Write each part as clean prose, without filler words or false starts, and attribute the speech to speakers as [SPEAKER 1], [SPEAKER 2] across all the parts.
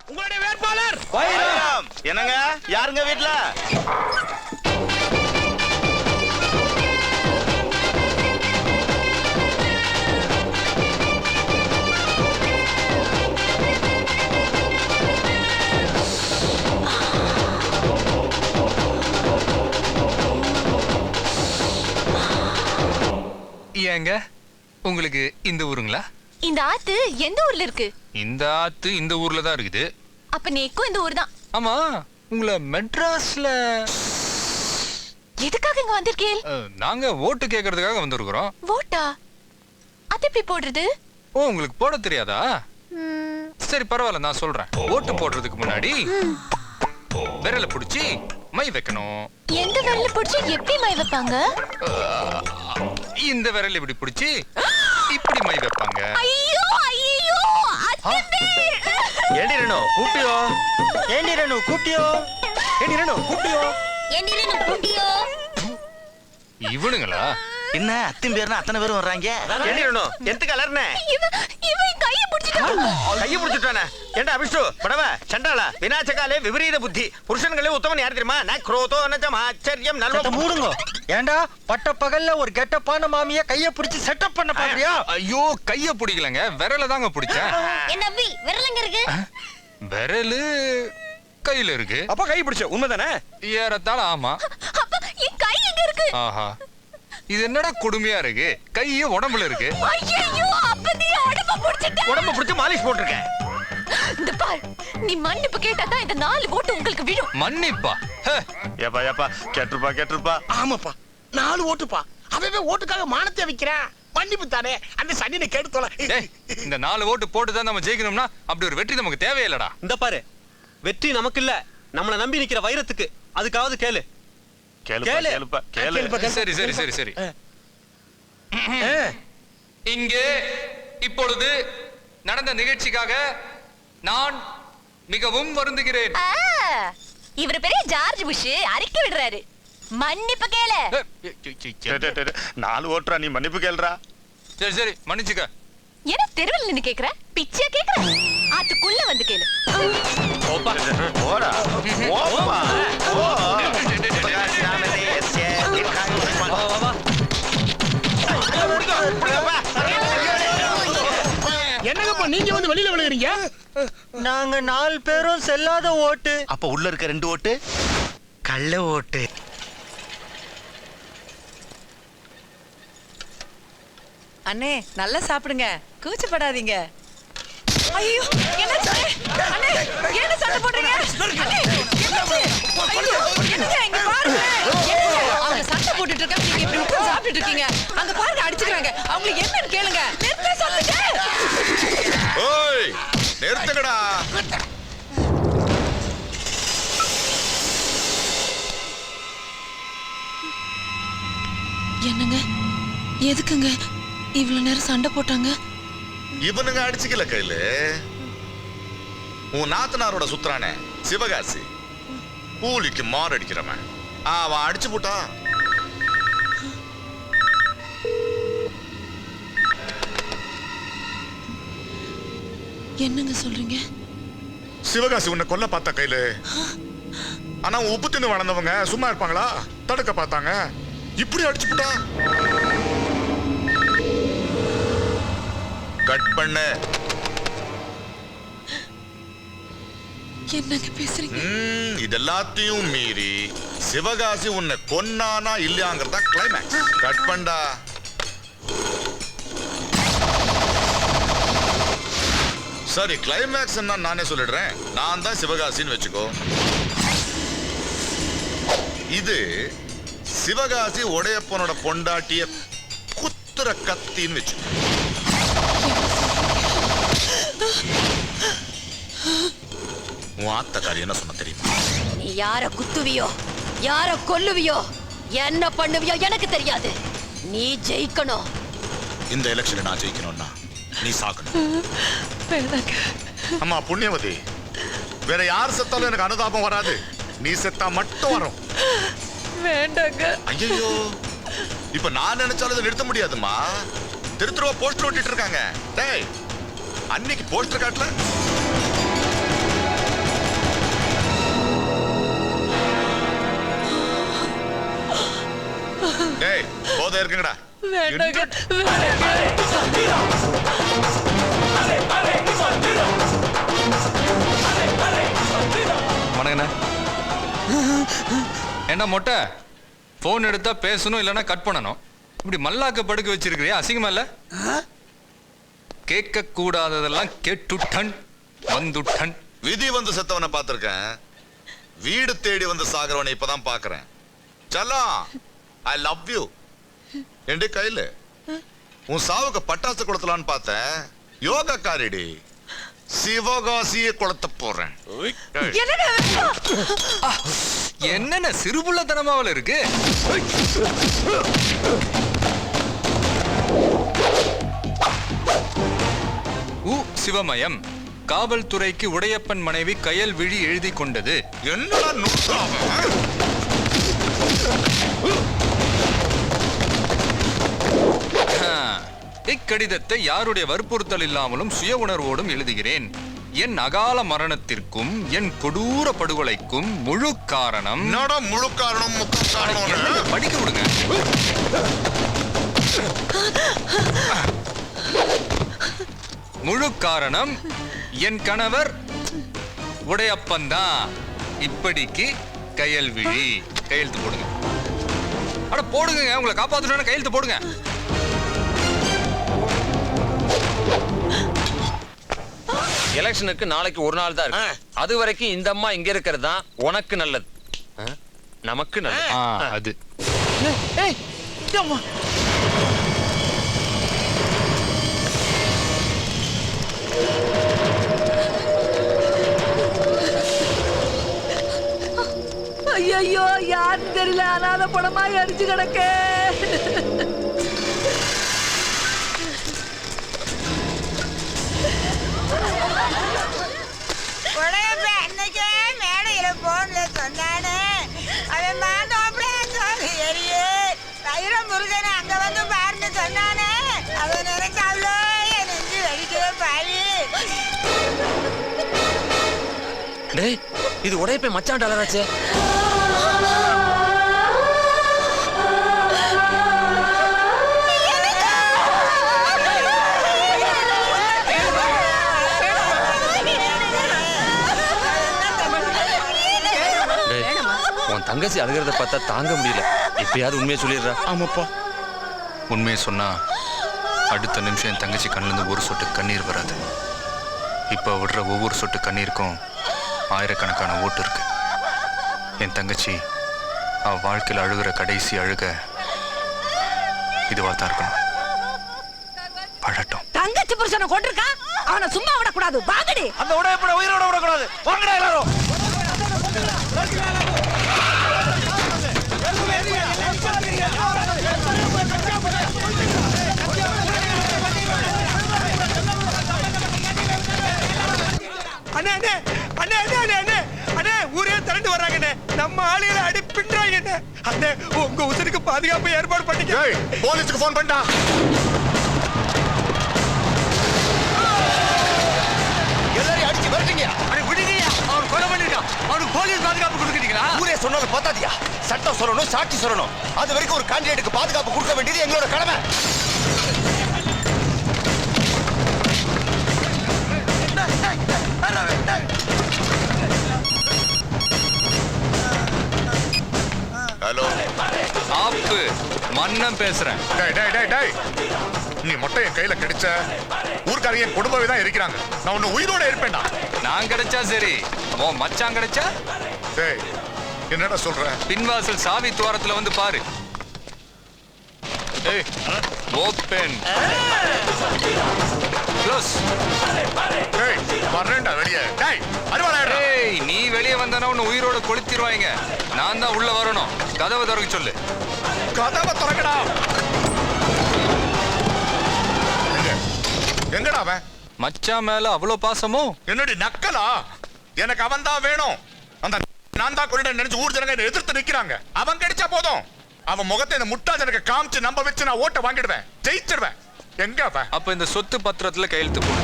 [SPEAKER 1] உங்களுடைய வேட்பாளர்
[SPEAKER 2] என்னங்க யாருங்க வீட்ல?
[SPEAKER 3] ஏங்க உங்களுக்கு இந்த ஊருங்களா?
[SPEAKER 4] இந்த ஆத்து எந்த ஊர்ல இருக்கு?
[SPEAKER 3] இந்த ஆத்து இந்த ஊர்ல தான் இருக்குது.
[SPEAKER 4] அப்ப நீக்கும் இந்த ஊர் தான்.
[SPEAKER 3] ஆமா, உங்களை மெட்ராஸ்ல
[SPEAKER 4] எதுக்காக இங்க வந்திருக்கீல்?
[SPEAKER 3] நாங்க ஓட்டு கேட்கறதுக்காக வந்திருக்கிறோம்.
[SPEAKER 4] ஓட்டா? அது எப்படி போடுறது?
[SPEAKER 3] ஓ, உங்களுக்கு போட தெரியாதா? சரி பரவாயில்ல, நான் சொல்றேன். ஓட்டு போடுறதுக்கு முன்னாடி விரல புடிச்சு மை வைக்கணும்.
[SPEAKER 4] எந்த விரல புடிச்சு எப்படி மை வைப்பாங்க?
[SPEAKER 3] இந்த விரல் இப்படி புடிச்சு இப்படி மை வைப்பாங்க.
[SPEAKER 4] ஐயோ ஐயோ அத்தே!
[SPEAKER 2] ஏண்டி ரெனோ கூப்பிட்டியோ? ஏண்டி ரெனோ கூப்பிட்டியோ? ஏண்டி ரெனோ கூப்பிட்டியோ?
[SPEAKER 4] என்னிரேனு குட்டியோ?
[SPEAKER 3] இவனுங்களா?
[SPEAKER 2] என்ன அத்தின் பேர்னா அத்தனை பேரும் வர்றாங்க? ஏண்டி ரெனோ எதுக்கு அலர்னே?
[SPEAKER 4] இவன் கையை பிடிச்சிட்டான்.
[SPEAKER 2] கையை பிடிச்சிட்டானே. ஏண்டா அபிஷ்டு படவ சண்டாளா வினாச்சகாலே விபரீத புத்தி புருஷன்களே உத்தமன் யார் தெரியுமா? நான் குரோதோ நச்சம் ஆச்சரியம் நல்ல
[SPEAKER 5] மூடுங்க. ஏண்டா பட்ட பகல்ல ஒரு கெட்டப்பான மாமிய கைய பிடிச்சு செட்டப் பண்ண பாக்குறியா?
[SPEAKER 3] ஐயோ, கைய பிடிக்கலங்க, விரல தாங்க பிடிச்சேன்.
[SPEAKER 4] என்ன நம்பி விரலங்க இருக்கு?
[SPEAKER 3] விரலு கையில இருக்கு.
[SPEAKER 1] அப்ப கை பிடிச்ச உண்மைதானே?
[SPEAKER 3] ஏறத்தால ஆமா.
[SPEAKER 4] அப்ப என் கை எங்க இருக்கு?
[SPEAKER 3] ஆஹா, இது என்னடா கொடுமையா இருக்கு? கையே உடம்புல இருக்கு.
[SPEAKER 4] ஐயோ, அப்ப நீ உடம்ப புடிச்சிட்ட.
[SPEAKER 2] உடம்ப பிடிச்சு மாலிஷ் போட்டுருக்கேன்.
[SPEAKER 4] இந்த பார், நீ மன்னிப்பு கேட்டா தான் இந்த 4 ஓட்டு உங்களுக்கு விழும்.
[SPEAKER 3] மன்னிப்பா?
[SPEAKER 2] ஏப்பா ஏப்பா கேட்டுருப்பா.
[SPEAKER 1] ஆமாப்பா, 4 ஓட்டுப்பா. அவன் ஓட்டுக்காக மானத்தை வைக்கிறான். மன்னிப்பு தானே, அந்த சனினை கெடுத்தோல.
[SPEAKER 3] இந்த 4 ஓட்டு போட்டு தான் நம்ம ஜெயிக்கணும்னா அப்படி ஒரு வெற்றி நமக்கு தேவையில்லடா.
[SPEAKER 6] இந்த பாரு, வெற்றி நமக்கு இல்ல, நம்மள நம்பி நிக்கிற வைரத்துக்கு. அதுக்காவது கேளு.
[SPEAKER 3] சரி சரி சரி சரி. இங்கே இப்பொழுது நடந்த நிகழ்ச்சிக்காக நான் மிகவும் வருந்துகிறேன்.
[SPEAKER 4] இவர் பெரிய ஜார்ஜ் புஷ் அறிக்கை விடுறாரு. மன்னிப்பு கேளு.
[SPEAKER 2] 4 ஓட்டுறா, நீ மன்னிப்பு கேளுடா.
[SPEAKER 3] சரி சரி மன்னிச்சுக்க.
[SPEAKER 4] என்ன தெருவில் நின்னு கேக்குற? பிச்சையா கேக்குற? ஆத்துக்குள்ள வந்து கேளு.
[SPEAKER 2] போடா ஓப்பா ஓ.
[SPEAKER 1] என்னங்கப்பா நீங்க வந்து வெளியில விழுகிறீங்க?
[SPEAKER 5] நாங்க 4 பேரும் செல்லாத ஓட்டு.
[SPEAKER 2] அப்ப உள்ள இருக்க 2 ஓட்டு கள்ள ஓட்டு.
[SPEAKER 7] அண்ணே நல்லா சாப்பிடுங்க, கூச்சப்படாதீங்க. ஐயோ என்னாச்சு அண்ணே? என்ன சண்டை போடுறீங்க அண்ணே? என்னாச்சு? ஐயோ என்னங்க இங்க பாருங்க. அவங்க சண்டை போட்டுட்டு இருக்காங்க, நீங்க இப்படி உட்கார்ந்து சாப்பிட்டுட்டு இருக்கீங்க. அங்க பாருங்க அடிச்சுக்கறாங்க. அவங்களுக்கு என்னன்னு கேளுங்க. நிறுத்த சொல்லுங்க.
[SPEAKER 8] ஓய் நிறுத்துங்கடா.
[SPEAKER 7] என்னங்க எதுக்குங்க இவ்வளவு நேரம் சண்டை போட்டாங்க?
[SPEAKER 8] இவனுங்க அடிச்சுக்கல கையில. உன் நாத்தனாரோட சுத்துறானே சிவகாசி, கூலிக்கு மாறு அடிக்கிறவன், அவன் அடிச்சு போட்டான்.
[SPEAKER 7] என்னங்க சொல்றீங்க?
[SPEAKER 8] சிவகாசி உன்னை கொல்ல பார்த்த கையில. ஆனா உப்பு தின்னு வளர்ந்தவங்க சும்மா இருப்பாங்களா? தடுக்க பார்த்தாங்க, இப்படி அடிச்சு போட்டான். கட் பண்ண.
[SPEAKER 7] என்னங்க பேசுறீங்க?
[SPEAKER 8] இது எல்லாத்தையும் மீறி சிவகாசி உன்னை கொன்னானா இல்லையாங்கிறதா கிளைமேக்ஸ். கட் பண்ணா. சரி, கிளைமேக்ஸ் நானே சொல்லிடுறேன். நான் தான் சிவகாசின்னு வச்சுக்கோ. இது சிவகாசி உடையப்பனோட பொண்டாட்டிய குத்துற கத்தின்னு வச்சுக்கோ. உன் ஆத்தக்காரி என்ன சொன்ன தெரியுமா?
[SPEAKER 4] நீ யார குத்துவியோ, யார கொல்லுவியோ, என்ன பண்ணுவியோ எனக்கு தெரியாது. நீ ஜெயிக்கணும்.
[SPEAKER 8] இந்த எலெக்ஷன்ல நான் ஜெயிக்கணும்னா நீ சாக்கணும். அம்மா புண்ணியவதி, வேற யார் செத்தாலும் எனக்கு அனுதாபம் வராது. நீ செத்தா மட்டும் வரும்.
[SPEAKER 7] வேண்டாங்க.
[SPEAKER 8] ஐயோ, இப்ப நான் நினைச்சாலும் இதை நிறுத்த முடியாதுமா. திருத்துருவா போஸ்டர் ஓட்டிட்டு இருக்காங்க. டேய், அன்னைக்கு போஸ்டர் காட்டல. போதை இருக்குங்கடா.
[SPEAKER 7] வேண்டாங்க
[SPEAKER 3] வணக்கண்ணே. என்ன மொட்டை, போன் எடுத்தா பேசணும் இல்லைன்னா கட் பண்ணணும். இப்படி மல்லாக்க படுக்க வச்சிருக்கிறியா? அசிங்கமா இல்ல? கேட்க கூடாததெல்லாம் கேட்டுட்டன் வந்துட்டன்.
[SPEAKER 8] விதி வந்து செத்தவனை பார்த்திருக்கேன், வீடு தேடி வந்து சாகிறவனை இப்பதான் பாக்குறேன். செல்லம், ஐ லவ் யூ. என் கையில உன் சாவுக்கு பட்டாசு கொளுத்தலான்னு பார்த்தேன். யோகா காரிடி சிவகாசியை கொளுத்த போறேன்.
[SPEAKER 3] என்னென்ன சிறுபுள்ளத்தனமாவில் இருக்கு. சிவமயம் காவல்துறைக்கு உடையப்பன் மனைவி கயல்விழி எழுதி கொண்டது.
[SPEAKER 8] என்னடா நுட்பம்?
[SPEAKER 3] இக்கடிதத்தை யாருடைய வற்புறுத்தல் இல்லாமலும் சுய உணர்வோடும் எழுதுகிறேன். என் அகால மரணத்திற்கும் என் கொடூர படுகொலைக்கும் முழு காரணம்.
[SPEAKER 8] முழு காரணம்
[SPEAKER 3] படிக்க விடுங்க. முழு காரணம் என் கணவர் உடையப்பன் தான். இப்படிக்கு கயல்விழி. கையெழுத்து போடுங்க. அட போடுங்க, உங்களை காப்பாத்தணும்னு கையெழுத்து போடுங்க.
[SPEAKER 9] எலெக்ஷனுக்கு நாளைக்கு ஒரு நாள் தான் இருக்கு. அது வரைக்கும் இந்த அம்மா இங்க இருக்கிறது தான் உனக்கு நல்லது, நமக்கு நல்லது.
[SPEAKER 3] அது
[SPEAKER 7] ஐயோ யாருன்னு தெரியல, அனாத படமாய் அடிச்சு கிடக்க.
[SPEAKER 10] அன்னைக்கே மேடையில போன்ல சொன்னானே, அவன் வைரம் முருகன் அங்க வந்து பாருன்னு சொன்னானே, அவன் நினைச்சாவளோ என் நெஞ்சு வெடிக்கவே பாரு.
[SPEAKER 9] டேய், இது உடையப்பே மச்சான் டாலராச்சே. உன் தங்கச்சி அழுகிறத பார்த்தா தாங்க முடியல. இப்பயாவது உண்மையை சொல்லிடுறா.
[SPEAKER 3] ஆமாப்பா, உண்மையை சொன்னா அடுத்த நிமிஷம் என் தங்கச்சி கண்ணிலிருந்து ஒரு சொட்டு கண்ணீர் வராது. இப்ப விடுற ஒவ்வொரு சொட்டு கண்ணீருக்கும் ஆயிரக்கணக்கான ஓட்டு இருக்கு. என் தங்கச்சி அவ வாழ்க்கையில் அழுகிற கடைசி அழுக இதுவா தான் இருக்கணும். பழட்டும்.
[SPEAKER 4] தங்கச்சி புருஷனை கொண்டிருக்கான், அவனை சும்மா விடக்கூடாது. வாங்கடி.
[SPEAKER 2] அந்த உடையப்பட உயிரோட விடக்கூடாது. வாங்கடா எல்லாரும்.
[SPEAKER 1] அண்ணே அண்ணே அண்ணே அண்ணே அண்ணே அண்ணே அண்ணே, ஊரே திரண்டு வர்றாங்கண்ணே. நம்ம ஆளுகளை அடி பின்றாங்கண்ணே. அண்ணே, உங்க உசுருக்கு பாதுகாப்பு ஏற்பாடு பண்ணிக்க.
[SPEAKER 8] போலீஸுக்கு போன் பண்ணா.
[SPEAKER 2] எல்லாரையும் அடிச்சு வரட்டீங்க. அட விடுங்கயா, அவன் கொலை பண்ணிட்டான். அவனுக்கு போலீஸ் பாதுகாப்பு கொடுக்குறீங்களா? ஊரே சொன்னது பார்த்தாதியா. சட்டம் சொல்லணும், சாட்சி சொல்லணும். அது வரைக்கும் ஒரு கேண்டிடேட்டுக்கு பாதுகாப்பு கொடுக்க வேண்டியது எங்களோட கடமை.
[SPEAKER 8] ஹலோ,
[SPEAKER 3] ஆப்பு மன்னம் பேசுறேன்.
[SPEAKER 8] டேய் டேய் டேய் டேய், நீ மொட்டை என் கையில கிடைச்ச ஊர்க்காரங்க என் குடும்பமே தான் இருக்கிறாங்க. நான் உன்னை உயிரோட இருப்பேன்டா.
[SPEAKER 3] நான் கிடைச்சா சரி, உன் மச்சான் கிடைச்சா?
[SPEAKER 8] டேய், என்னடா சொல்ற?
[SPEAKER 3] பின்வாசல் சாவி துவாரத்துல வந்து பாரு. ஏய், ஓபன் க்ளோஸ்.
[SPEAKER 8] டேய், வரேன்டா வெளியே. டேய், அருவாளேடா.
[SPEAKER 3] ஏய், நீ வெளியே வந்தனா உன்னை உயிரோட கொளுத்திடுவாங்க. நான் தான் உள்ள வரணும். கதவை திறக்க சொல்லு.
[SPEAKER 8] கதவை திறக்கடா. எங்கடா அவன்?
[SPEAKER 3] மச்சான் மேல அவ்வளவு பாசமோ?
[SPEAKER 8] என்னடி நக்கலா? எனக்கு அவன் தான் வேணும். அந்த நான் தான் கொண்டு நினைச்சு ஊர் ஜனங்க என்னை எதிர்த்து நிக்கிறாங்க. அவன் கிடைச்சா போதும். அவன் முகத்தை இந்த முட்டாஜனுக்கு காமிச்சு நம்ப வச்சு நான் ஓட்ட வாங்கிடுவேன், ஜெயிச்சிடுவேன். எங்க அவன்?
[SPEAKER 3] அப்ப இந்த சொத்து பத்திரத்துல கையெழுத்து போடு.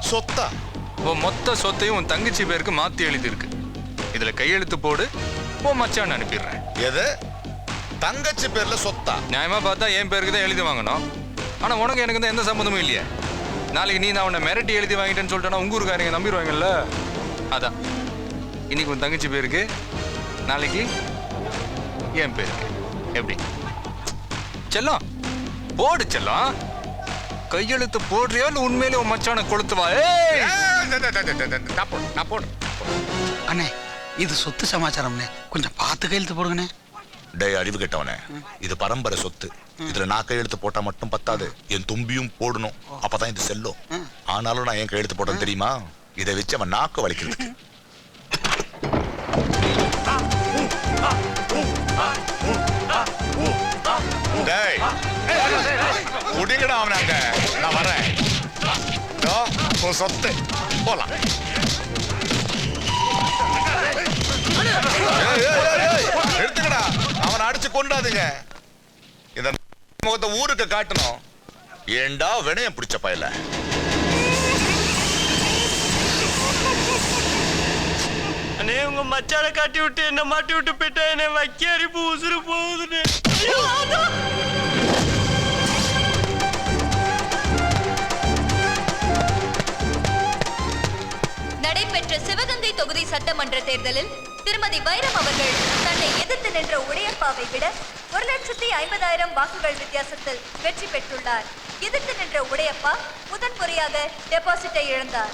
[SPEAKER 8] சொத்தா?
[SPEAKER 3] உன் மொத்த சொத்தையும் உன் தங்கச்சி பேருக்கு மாத்தி எழுதி இருக்கு. இதுல கையெழுத்து போடு, உன் மச்சான் அனுப்பிடுறேன்.
[SPEAKER 8] எது? தங்கச்சி பேர்ல சொத்தா?
[SPEAKER 3] நியாயமா பார்த்தா என் பேருக்கு தான் எழுதி வாங்கணும். ஆனா உனக்கு எனக்கு தான் எந்த சம்மந்தமும் இல்லையே. நாளைக்கு நீ நான் உன்னை மிரட்டி எழுதி வாங்கிட்டேன்னு சொல்லிட்டேன்னா உங்க ஊருக்காரங்க நம்பிடுவாங்கல்ல. அதான் இன்னைக்கு உன் தங்கச்சி பேருக்கு, நாளைக்கு என் பேருக்கு. எப்படி செல்லம்? போடு செல்லம். கையெழுத்து போடுறியா இல்லை உண்மையிலே உன் மச்சான கொளுத்துவா?
[SPEAKER 8] நான் போடு.
[SPEAKER 1] அண்ணே இது சொத்து சமாச்சாரம்ண்ணே, கொஞ்சம் பார்த்து கையெழுத்து போடுங்கண்ணே.
[SPEAKER 8] டேய் அறிவு கெட்டவனே, இது பரம்பரை சொத்து. இதுல நான் கையெழுத்து போட்டா மட்டும் பத்தாது, என் தும்பியும் போடணும். அப்பதான் இது செல்லும். ஆனாலும் நான் என் கையெழுத்து போட்டேன்னு தெரியுமா? இதை வச்சு அவன் நாக்கு வலிக்கிறதுக்கு. டேய் குடிங்கடா அவனாங்க. நான் வரேன். உன் சொத்து போலாம். எடுத்துக்கடா, அவனை அடிச்சு கொண்டாதுங்க. இந்த முகத்தை ஊருக்கு காட்டணும். ஏண்டா வினயம் பிடிச்ச பயல.
[SPEAKER 5] அண்ணே உங்க மச்சான காட்டி விட்டு என்ன மாட்டி விட்டு போயிட்டா என்ன வைக்க அரிப்பு உசுறு போகுதுன்னு.
[SPEAKER 4] நடைபெற்ற சிவகங்கை தொகுதி சட்டமன்ற தேர்தலில் திருமதி வைரம் அவர்கள் தன்னை எதிர்த்து நின்ற உடையப்பாவை விட 1,50,000 வாக்குகள் வித்தியாசத்தில் வெற்றி பெற்றுள்ளார். எதிர்த்து நின்ற உடையப்பா முதன் முறையாக டெபாசிட்டை இழந்தார்.